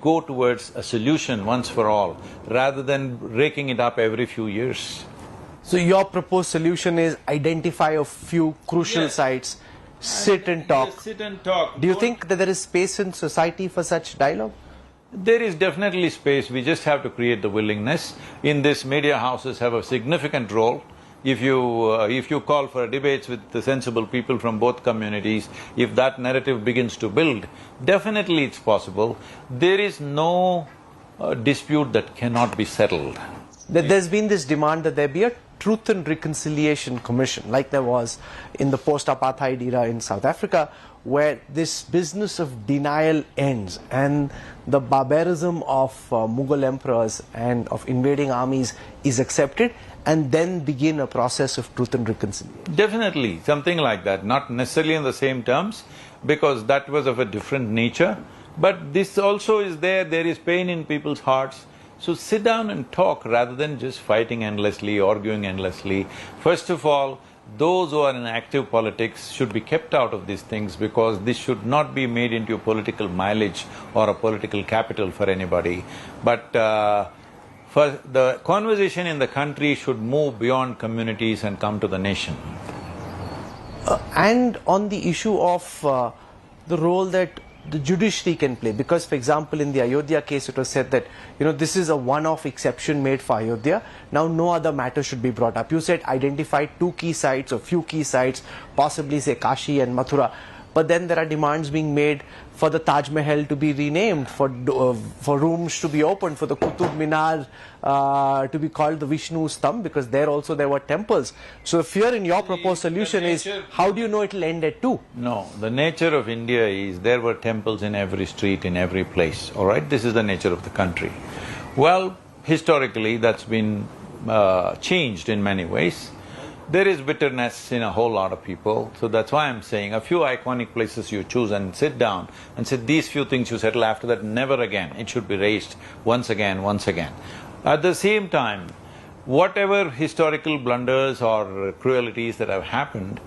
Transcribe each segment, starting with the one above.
go towards a solution once for all, rather than raking it up every few years. So your proposed solution is identify a few crucial sites, sit and talk. Yes, sit and talk. Do you think that there is space in society for such dialogue? There is definitely space, we just have to create the willingness. In this, media houses have a significant role. If you call for debates with the sensible people from both communities, if that narrative begins to build, definitely it's possible. There is no dispute that cannot be settled. There's been this demand that there be a Truth and Reconciliation Commission, like there was in the post-apartheid era in South Africa, where this business of denial ends and the barbarism of Mughal emperors and of invading armies is accepted, and then begin a process of truth and reconciliation. Definitely, something like that, not necessarily in the same terms, because that was of a different nature. But this also is there is pain in people's hearts. So sit down and talk rather than just fighting endlessly, arguing endlessly. First of all, those who are in active politics should be kept out of these things, because this should not be made into a political mileage or a political capital for anybody. But for the conversation in the country should move beyond communities and come to the nation. And on the issue of the role that the judiciary can play, because for example in the Ayodhya case it was said that, this is a one-off exception made for Ayodhya, now no other matter should be brought up. You said identify two key sites or few key sites, possibly say Kashi and Mathura, but then there are demands being made for the Taj Mahal to be renamed, for rooms to be opened, for the Qutub Minar to be called the Vishnu's thumb, because there also there were temples. So if here in your proposed solution is, how do you know it will end at 2? No, the nature of India is there were temples in every street, in every place, all right? This is the nature of the country. Well, historically that's been changed in many ways. There is bitterness in a whole lot of people, so that's why I'm saying a few iconic places you choose and sit down and say these few things you settle, after that never again, it should be raised once again, once again. At the same time, whatever historical blunders or cruelties that have happened,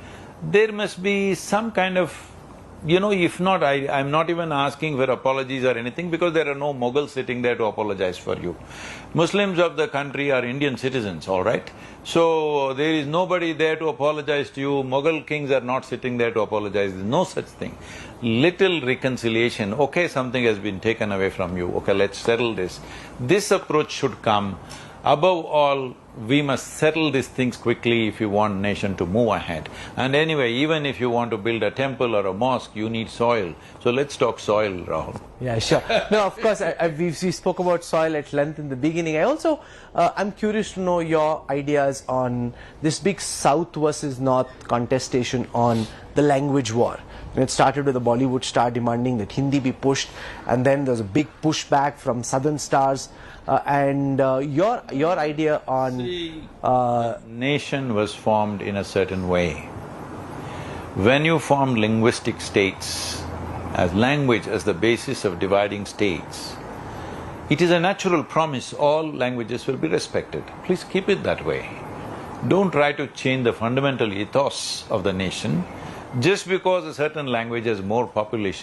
there must be some kind of… if not, I'm not even asking for apologies or anything, because there are no Mughals sitting there to apologize for you. Muslims of the country are Indian citizens, all right? So, there is nobody there to apologize to you, Mughal kings are not sitting there to apologize, there's no such thing. Little reconciliation, okay, something has been taken away from you, okay, let's settle this. This approach should come. Above all, we must settle these things quickly if you want nation to move ahead. And anyway, even if you want to build a temple or a mosque, you need soil. So let's talk soil, Rahul. Yeah, sure. No, of course, we spoke about soil at length in the beginning. I also, I'm curious to know your ideas on this big South versus North contestation on the language war. It started with a Bollywood star demanding that Hindi be pushed, and then there was a big pushback from Southern stars. Your idea on… the nation was formed in a certain way. When you form linguistic states, as language as the basis of dividing states, it is a natural promise all languages will be respected. Please keep it that way. Don't try to change the fundamental ethos of the nation just because a certain language has more population.